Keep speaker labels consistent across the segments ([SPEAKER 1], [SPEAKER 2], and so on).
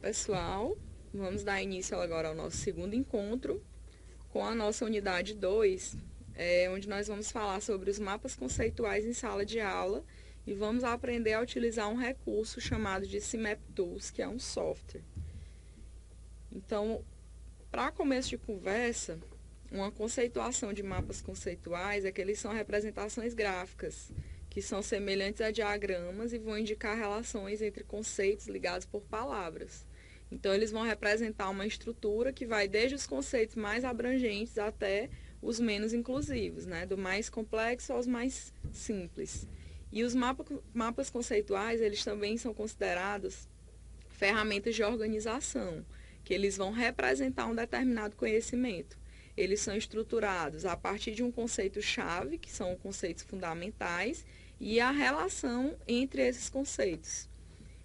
[SPEAKER 1] Olá, pessoal. Vamos dar início agora ao nosso segundo encontro com a nossa unidade 2, onde nós vamos falar sobre os mapas conceituais em sala de aula e vamos aprender a utilizar um recurso chamado de CMap Tools, que é um software. Então, para começo de conversa, uma conceituação de mapas conceituais é que eles são representações gráficas, que são semelhantes a diagramas e vão indicar relações entre conceitos ligados por palavras. Então, eles vão representar uma estrutura que vai desde os conceitos mais abrangentes até os menos inclusivos, né? Do mais complexo aos mais simples. E os mapas conceituais, eles também são considerados ferramentas de organização, que eles vão representar um determinado conhecimento. Eles são estruturados a partir de um conceito-chave, que são conceitos fundamentais, e a relação entre esses conceitos.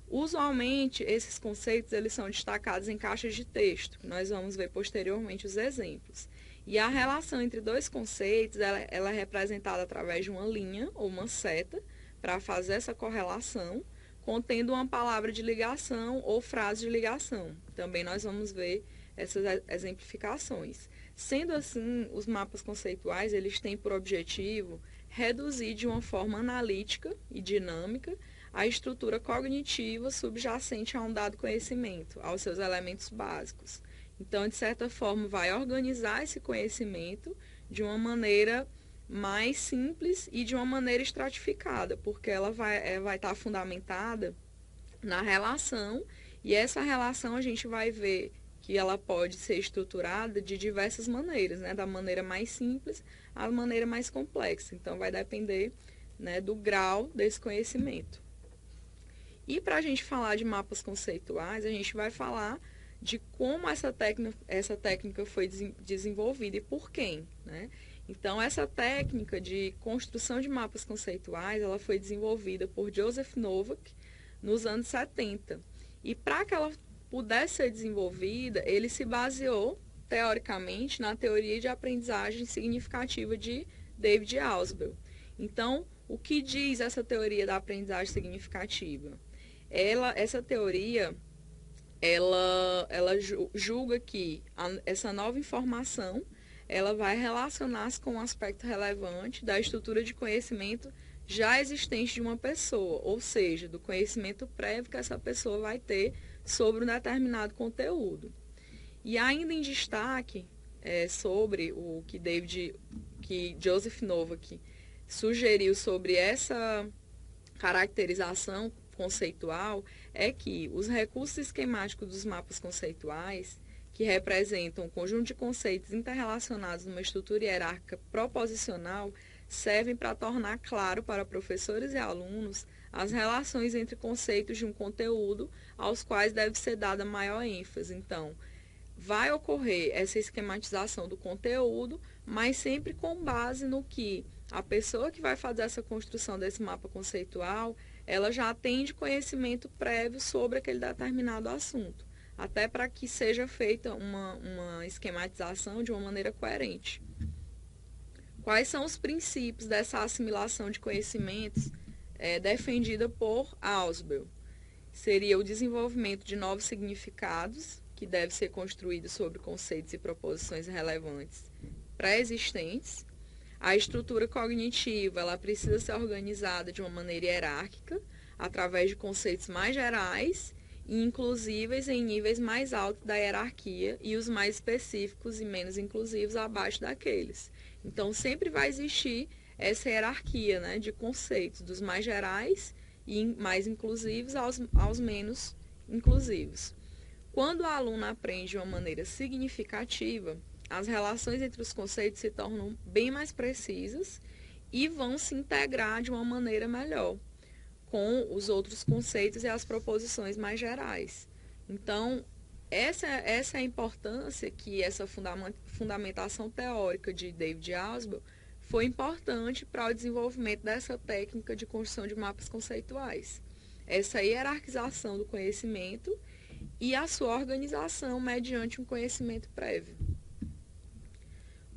[SPEAKER 1] Usualmente, esses conceitos eles são destacados em caixas de texto. Nós vamos ver posteriormente os exemplos. E a relação entre dois conceitos ela é representada através de uma linha ou uma seta para fazer essa correlação, contendo uma palavra de ligação ou frase de ligação. Também nós vamos ver essas exemplificações. Sendo assim, os mapas conceituais eles têm por objetivo reduzir de uma forma analítica e dinâmica a estrutura cognitiva subjacente a um dado conhecimento, aos seus elementos básicos. Então, de certa forma, vai organizar esse conhecimento de uma maneira mais simples e de uma maneira estratificada, porque ela vai estar fundamentada na relação, e essa relação a gente vai ver que ela pode ser estruturada de diversas maneiras, né? Da maneira mais simples à maneira mais complexa. Então, vai depender, né, do grau desse conhecimento. E para a gente falar de mapas conceituais, a gente vai falar de como essa técnica foi desenvolvida e por quem, né? Então, essa técnica de construção de mapas conceituais, ela foi desenvolvida por Joseph Novak nos anos 70. E para que ela pudesse ser desenvolvida, ele se baseou, teoricamente, na teoria de aprendizagem significativa de David Ausubel. Então, o que diz essa teoria da aprendizagem significativa? Essa teoria, ela julga que essa nova informação ela vai relacionar-se com um aspecto relevante da estrutura de conhecimento já existente de uma pessoa, ou seja, do conhecimento prévio que essa pessoa vai ter sobre um determinado conteúdo. E ainda em destaque sobre o que Joseph Novak sugeriu sobre essa caracterização conceitual, é que os recursos esquemáticos dos mapas conceituais, que representam um conjunto de conceitos interrelacionados numa estrutura hierárquica proposicional, servem para tornar claro para professores e alunos as relações entre conceitos de um conteúdo aos quais deve ser dada maior ênfase. Então, vai ocorrer essa esquematização do conteúdo, mas sempre com base no que a pessoa que vai fazer essa construção desse mapa conceitual, ela já tem de conhecimento prévio sobre aquele determinado assunto, até para que seja feita uma esquematização de uma maneira coerente. Quais são os princípios dessa assimilação de conhecimentos defendida por Ausubel? Seria o desenvolvimento de novos significados, que deve ser construído sobre conceitos e proposições relevantes pré-existentes. A estrutura cognitiva ela precisa ser organizada de uma maneira hierárquica, através de conceitos mais gerais e inclusíveis em níveis mais altos da hierarquia e os mais específicos e menos inclusivos abaixo daqueles. Então, sempre vai existir essa hierarquia, né, de conceitos, dos mais gerais e mais inclusivos aos menos inclusivos. Quando o aluno aprende de uma maneira significativa, as relações entre os conceitos se tornam bem mais precisas e vão se integrar de uma maneira melhor com os outros conceitos e as proposições mais gerais. Então, essa é a importância que essa fundamentação teórica de David Ausubel foi importante para o desenvolvimento dessa técnica de construção de mapas conceituais. Essa hierarquização do conhecimento e a sua organização mediante um conhecimento prévio.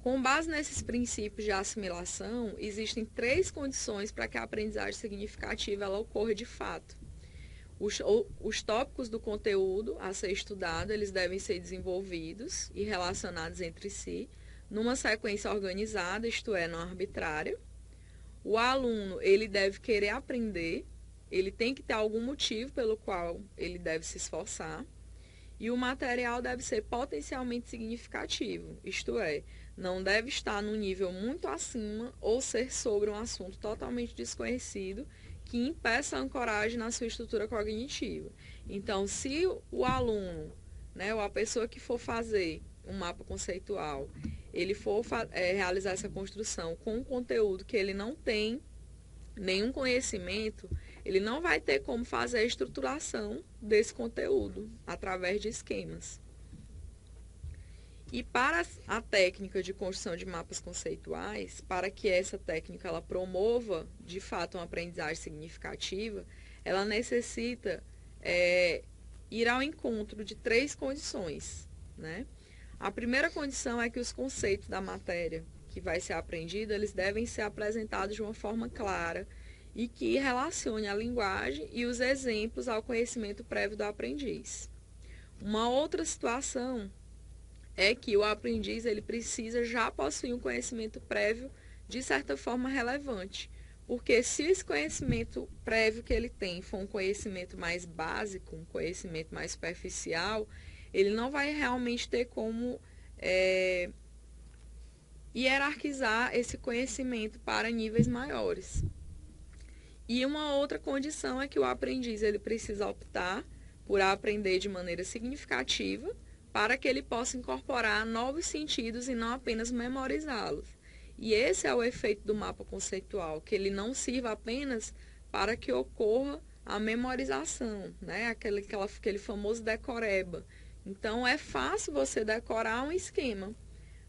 [SPEAKER 1] Com base nesses princípios de assimilação, existem 3 condições para que a aprendizagem significativa ela ocorra de fato. Os tópicos do conteúdo a ser estudado, eles devem ser desenvolvidos e relacionados entre si, numa sequência organizada, isto é, não arbitrária. O aluno, ele deve querer aprender, ele tem que ter algum motivo pelo qual ele deve se esforçar. E o material deve ser potencialmente significativo, isto é, não deve estar num nível muito acima ou ser sobre um assunto totalmente desconhecido que impeça a ancoragem na sua estrutura cognitiva. Então, se o aluno, né, ou a pessoa que for fazer um mapa conceitual, ele for realizar essa construção com um conteúdo que ele não tem nenhum conhecimento, ele não vai ter como fazer a estruturação desse conteúdo através de esquemas. E para a técnica de construção de mapas conceituais, para que essa técnica ela promova, de fato, uma aprendizagem significativa, ela necessita ir ao encontro de 3 condições, né? A primeira condição é que os conceitos da matéria que vai ser aprendida, eles devem ser apresentados de uma forma clara e que relacione a linguagem e os exemplos ao conhecimento prévio do aprendiz. Uma outra situação é que o aprendiz ele precisa já possuir um conhecimento prévio de certa forma relevante, porque se esse conhecimento prévio que ele tem for um conhecimento mais básico, um conhecimento mais superficial, ele não vai realmente ter como hierarquizar esse conhecimento para níveis maiores. E uma outra condição é que o aprendiz ele precisa optar por aprender de maneira significativa para que ele possa incorporar novos sentidos e não apenas memorizá-los. E esse é o efeito do mapa conceitual, que ele não sirva apenas para que ocorra a memorização, né? Aquele famoso decoreba. Então, é fácil você decorar um esquema,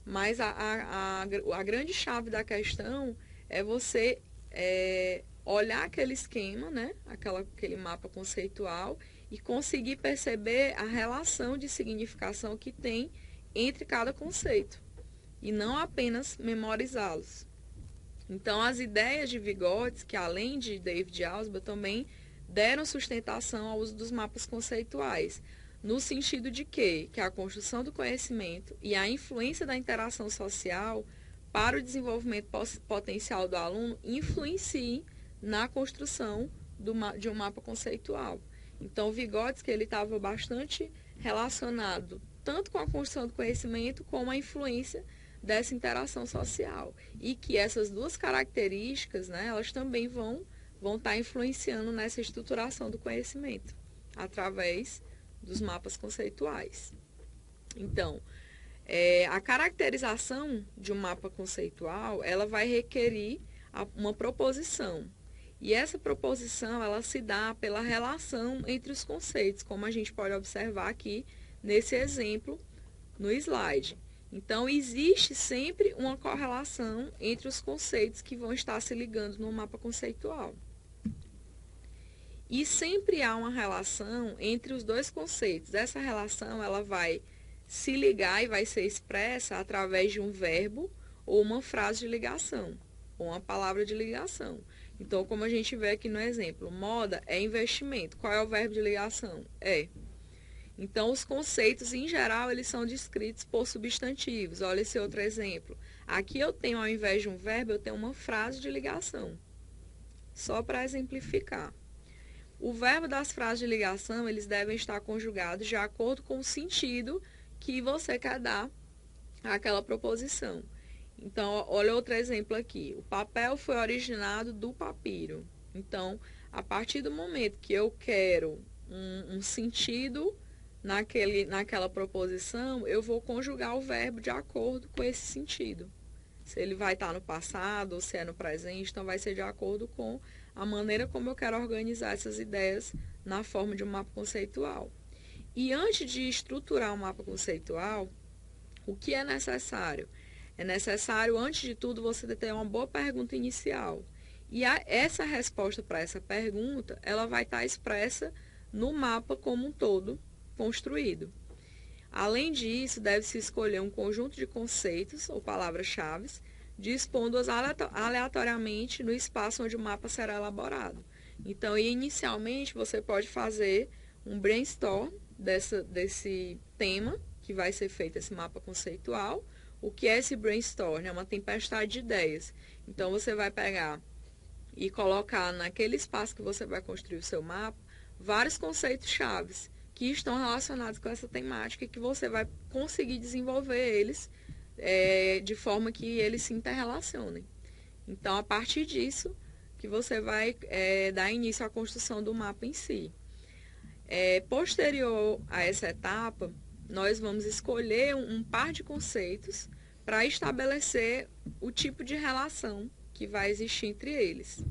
[SPEAKER 1] mas a grande chave da questão é você olhar aquele esquema, né? Aquele mapa conceitual e conseguir perceber a relação de significação que tem entre cada conceito e não apenas memorizá-los. Então, as ideias de Vygotsky, além de David Alsbaugh, também deram sustentação ao uso dos mapas conceituais, no sentido de que a construção do conhecimento e a influência da interação social para o desenvolvimento potencial do aluno influenciem na construção de um mapa conceitual. Então, Vygotsky ele estava bastante relacionado tanto com a construção do conhecimento como a influência dessa interação social. E que essas duas características, né, elas também vão estar influenciando nessa estruturação do conhecimento, através dos mapas conceituais. Então, a caracterização de um mapa conceitual, ela vai requerir uma proposição. E essa proposição, ela se dá pela relação entre os conceitos, como a gente pode observar aqui nesse exemplo no slide. Então, existe sempre uma correlação entre os conceitos que vão estar se ligando no mapa conceitual. E sempre há uma relação entre os dois conceitos. Essa relação, ela vai se ligar e vai ser expressa através de um verbo ou uma frase de ligação, ou uma palavra de ligação. Então, como a gente vê aqui no exemplo, moda é investimento. Qual é o verbo de ligação? É. Então, os conceitos, em geral, eles são descritos por substantivos. Olha esse outro exemplo. Aqui eu tenho, ao invés de um verbo, eu tenho uma frase de ligação. Só para exemplificar. O verbo das frases de ligação, eles devem estar conjugados de acordo com o sentido que você quer dar àquela proposição. Então, olha outro exemplo aqui. O papel foi originado do papiro. Então, a partir do momento que eu quero um sentido naquela proposição, eu vou conjugar o verbo de acordo com esse sentido. Se ele vai estar no passado ou se é no presente, então vai ser de acordo com a maneira como eu quero organizar essas ideias na forma de um mapa conceitual. E antes de estruturar um mapa conceitual, o que é necessário? É necessário, antes de tudo, você ter uma boa pergunta inicial. E essa resposta para essa pergunta, ela vai estar expressa no mapa como um todo construído. Além disso, deve-se escolher um conjunto de conceitos ou palavras-chave, dispondo-as aleatoriamente no espaço onde o mapa será elaborado. Então, inicialmente, você pode fazer um brainstorm desse tema que vai ser feito esse mapa conceitual. O que é esse brainstorm? É uma tempestade de ideias. Então, você vai pegar e colocar naquele espaço que você vai construir o seu mapa vários conceitos chaves que estão relacionados com essa temática e que você vai conseguir desenvolver eles de forma que eles se interrelacionem. Então, a partir disso, que você vai dar início à construção do mapa em si. Posterior a essa etapa, nós vamos escolher um par de conceitos para estabelecer o tipo de relação que vai existir entre eles.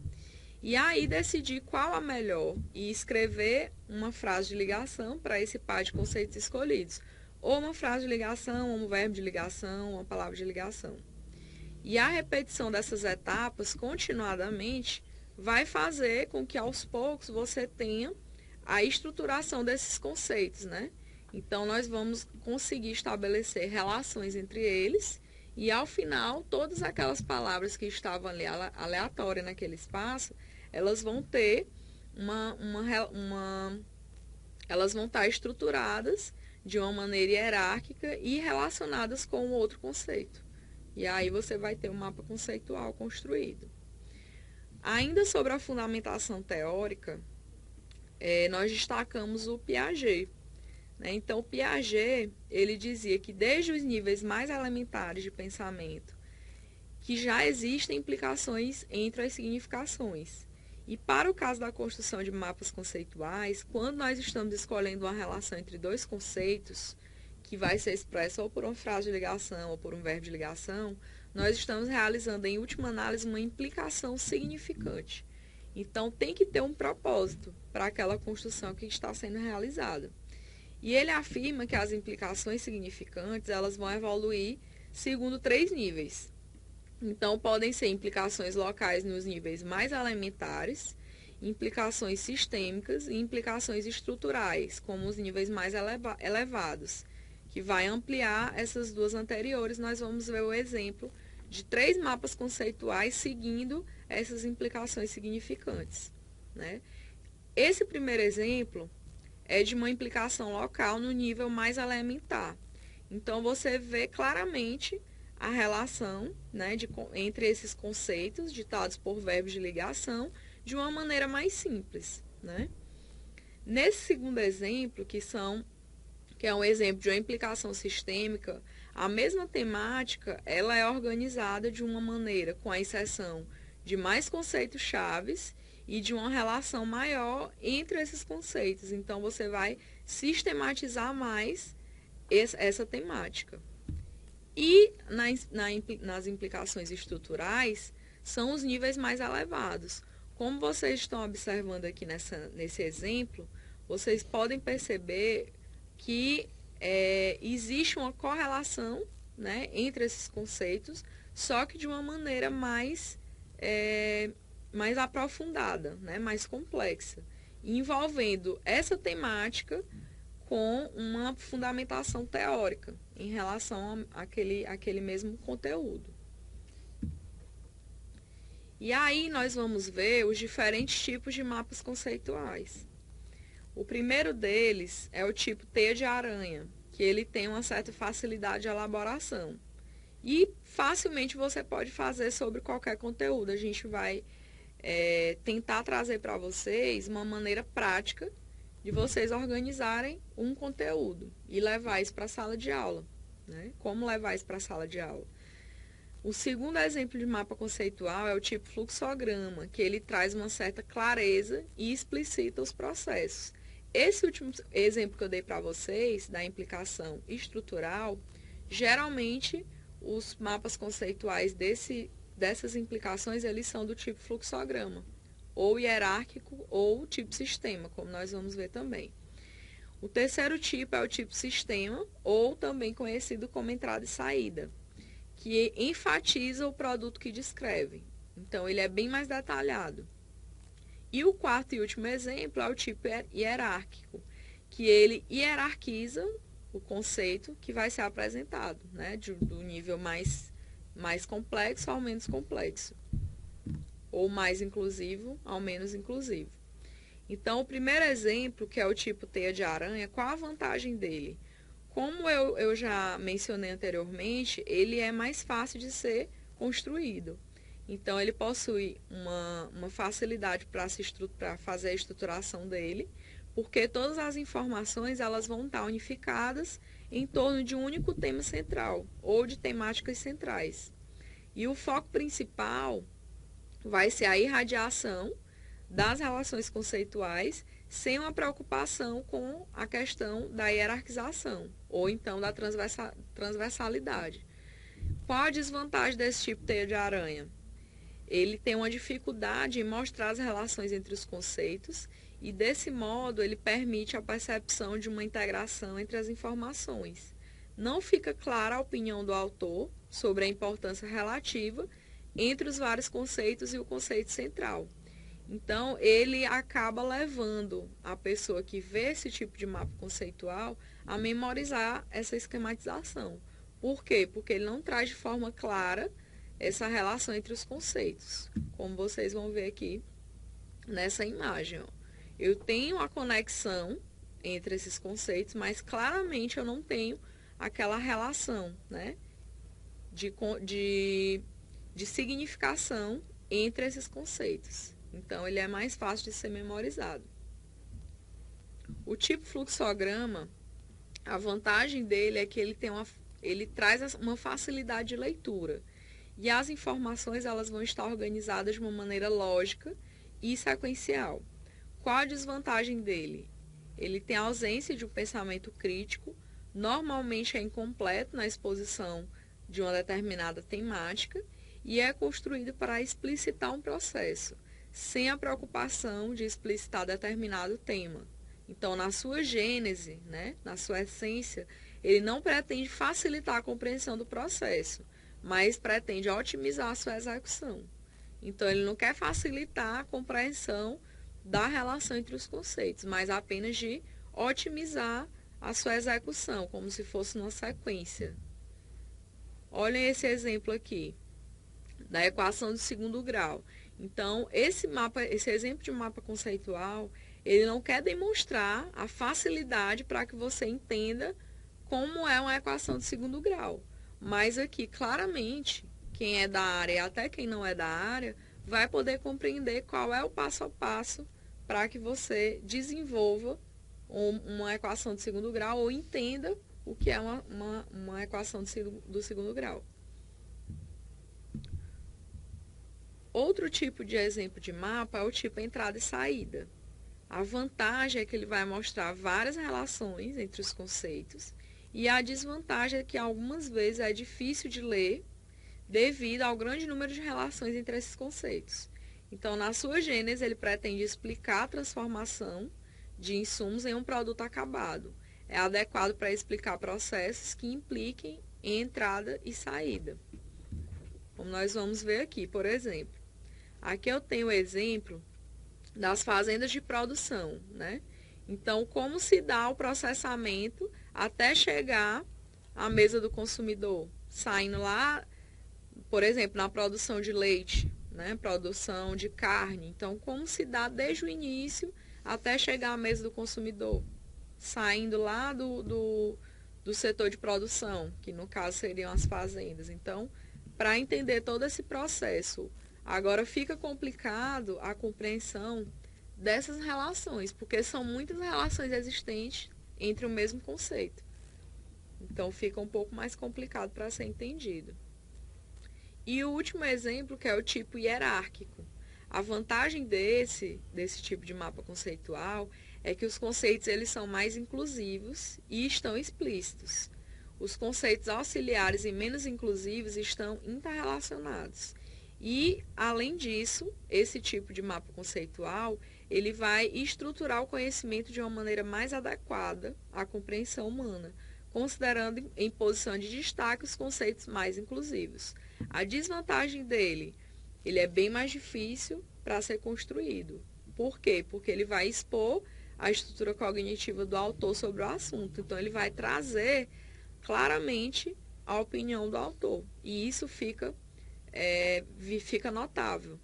[SPEAKER 1] E aí decidir qual a melhor e escrever uma frase de ligação para esse par de conceitos escolhidos. Ou uma frase de ligação, ou um verbo de ligação, ou uma palavra de ligação. E a repetição dessas etapas continuadamente vai fazer com que aos poucos você tenha a estruturação desses conceitos, né? Então nós vamos conseguir estabelecer relações entre eles e ao final todas aquelas palavras que estavam ali aleatórias naquele espaço, elas vão ter elas vão estar estruturadas de uma maneira hierárquica e relacionadas com o outro conceito. E aí você vai ter um mapa conceitual construído. Ainda sobre a fundamentação teórica, nós destacamos o Piaget. Né? Então, o Piaget, ele dizia que desde os níveis mais elementares de pensamento, que já existem implicações entre as significações. E para o caso da construção de mapas conceituais, quando nós estamos escolhendo uma relação entre dois conceitos, que vai ser expressa ou por uma frase de ligação ou por um verbo de ligação, nós estamos realizando, em última análise, uma implicação significante. Então, tem que ter um propósito para aquela construção que está sendo realizada. E ele afirma que as implicações significantes, elas vão evoluir segundo 3 níveis. Então, podem ser implicações locais nos níveis mais elementares, implicações sistêmicas e implicações estruturais, como os níveis mais elevados, que vai ampliar essas duas anteriores. Nós vamos ver o exemplo de 3 mapas conceituais seguindo essas implicações significantes. Né? Esse primeiro exemplo é de uma implicação local no nível mais elementar. Então, você vê claramente a relação, né, entre esses conceitos ditados por verbos de ligação de uma maneira mais simples. Né? Nesse segundo exemplo, que é um exemplo de uma implicação sistêmica, a mesma temática ela é organizada de uma maneira com a inserção de mais conceitos chaves e de uma relação maior entre esses conceitos. Então, você vai sistematizar mais essa temática. E nas implicações estruturais, são os níveis mais elevados. Como vocês estão observando aqui nesse exemplo, vocês podem perceber que existe uma correlação, né, entre esses conceitos, só que de uma maneira mais aprofundada, né, mais complexa, envolvendo essa temática com uma fundamentação teórica em relação àquele mesmo conteúdo. E aí nós vamos ver os diferentes tipos de mapas conceituais. O primeiro deles é o tipo teia de aranha, que ele tem uma certa facilidade de elaboração. E facilmente você pode fazer sobre qualquer conteúdo. A gente vai tentar trazer para vocês uma maneira prática de vocês organizarem um conteúdo e levar isso para a sala de aula. Né? Como levar isso para a sala de aula? O segundo exemplo de mapa conceitual é o tipo fluxograma, que ele traz uma certa clareza e explicita os processos. Esse último exemplo que eu dei para vocês, da implicação estrutural, geralmente os mapas conceituais dessas implicações, eles são do tipo fluxograma, ou hierárquico, ou tipo sistema, como nós vamos ver também. O terceiro tipo é o tipo sistema, ou também conhecido como entrada e saída, que enfatiza o produto que descreve. Então, ele é bem mais detalhado. E o quarto e último exemplo é o tipo hierárquico, que ele hierarquiza o conceito que vai ser apresentado, né? Do nível mais complexo ao menos complexo, ou mais inclusivo ao menos inclusivo. Então, o primeiro exemplo, que é o tipo teia de aranha, qual a vantagem dele? Como eu já mencionei anteriormente, ele é mais fácil de ser construído. Então, ele possui uma facilidade para fazer a estruturação dele, porque todas as informações elas vão estar unificadas em torno de um único tema central ou de temáticas centrais. E o foco principal vai ser a irradiação das relações conceituais sem uma preocupação com a questão da hierarquização ou então da transversalidade. Qual a desvantagem desse tipo de teia de aranha? Ele tem uma dificuldade em mostrar as relações entre os conceitos e, desse modo, ele permite a percepção de uma integração entre as informações. Não fica clara a opinião do autor sobre a importância relativa entre os vários conceitos e o conceito central. Então, ele acaba levando a pessoa que vê esse tipo de mapa conceitual a memorizar essa esquematização. Por quê? Porque ele não traz de forma clara essa relação entre os conceitos, como vocês vão ver aqui nessa imagem. Ó. Eu tenho a conexão entre esses conceitos, mas claramente eu não tenho aquela relação, né, de significação entre esses conceitos. Então, ele é mais fácil de ser memorizado. O tipo fluxograma, a vantagem dele é que ele traz uma facilidade de leitura. E as informações elas vão estar organizadas de uma maneira lógica e sequencial. Qual a desvantagem dele? Ele tem a ausência de um pensamento crítico, normalmente é incompleto na exposição de uma determinada temática e é construído para explicitar um processo, sem a preocupação de explicitar determinado tema. Então, na sua gênese, né, na sua essência, ele não pretende facilitar a compreensão do processo, mas pretende otimizar a sua execução. Então, ele não quer facilitar a compreensão da relação entre os conceitos, mas apenas de otimizar a sua execução, como se fosse uma sequência. Olhem esse exemplo aqui, da equação de segundo grau. Então, esse exemplo de mapa conceitual, ele não quer demonstrar a facilidade para que você entenda como é uma equação de segundo grau. Mas aqui, claramente, quem é da área e até quem não é da área, vai poder compreender qual é o passo a passo para que você desenvolva uma equação de segundo grau ou entenda o que é uma equação do segundo grau. Outro tipo de exemplo de mapa é o tipo entrada e saída. A vantagem é que ele vai mostrar várias relações entre os conceitos e a desvantagem é que algumas vezes é difícil de ler devido ao grande número de relações entre esses conceitos. Então, na sua gênese, ele pretende explicar a transformação de insumos em um produto acabado. É adequado para explicar processos que impliquem em entrada e saída. Como nós vamos ver aqui, por exemplo. Aqui eu tenho o exemplo das fazendas de produção, né? Então, como se dá o processamento até chegar à mesa do consumidor? Saindo lá, por exemplo, na produção de leite, né? Produção de carne. Então, como se dá desde o início até chegar à mesa do consumidor? Saindo lá do setor de produção, que no caso seriam as fazendas. Então, para entender todo esse processo, agora fica complicado a compreensão dessas relações, porque são muitas relações existentes entre o mesmo conceito. Então fica um pouco mais complicado para ser entendido. E o último exemplo, que é o tipo hierárquico. A vantagem desse tipo de mapa conceitual é que os conceitos eles são mais inclusivos e estão explícitos. Os conceitos auxiliares e menos inclusivos estão interrelacionados. E, além disso, esse tipo de mapa conceitual, ele vai estruturar o conhecimento de uma maneira mais adequada à compreensão humana, considerando em posição de destaque os conceitos mais inclusivos. A desvantagem dele, ele é bem mais difícil para ser construído. Por quê? Porque ele vai expor a estrutura cognitiva do autor sobre o assunto. Então, ele vai trazer claramente a opinião do autor. E isso fica notável.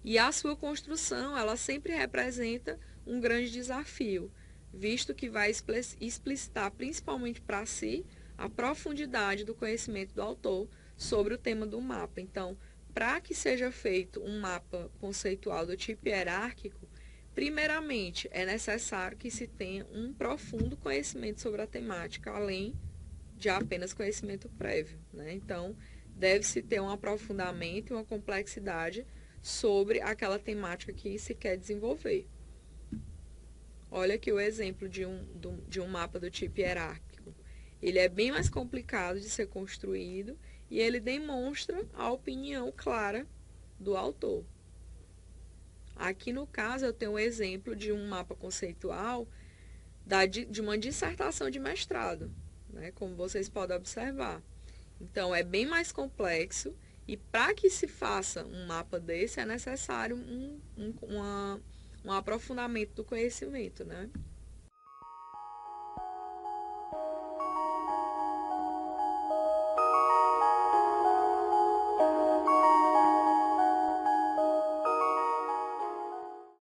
[SPEAKER 1] E a sua construção, ela sempre representa um grande desafio, visto que vai explicitar principalmente para si a profundidade do conhecimento do autor sobre o tema do mapa. Então, para que seja feito um mapa conceitual do tipo hierárquico, primeiramente é necessário que se tenha um profundo conhecimento sobre a temática, além de apenas conhecimento prévio, né? Então, deve-se ter um aprofundamento e uma complexidade sobre aquela temática que se quer desenvolver. Olha aqui o exemplo de um mapa do tipo hierárquico. Ele é bem mais complicado de ser construído e ele demonstra a opinião clara do autor. Aqui no caso eu tenho um exemplo de um mapa conceitual de uma dissertação de mestrado, né, como vocês podem observar. Então é bem mais complexo e para que se faça um mapa desse é necessário um aprofundamento do conhecimento, né?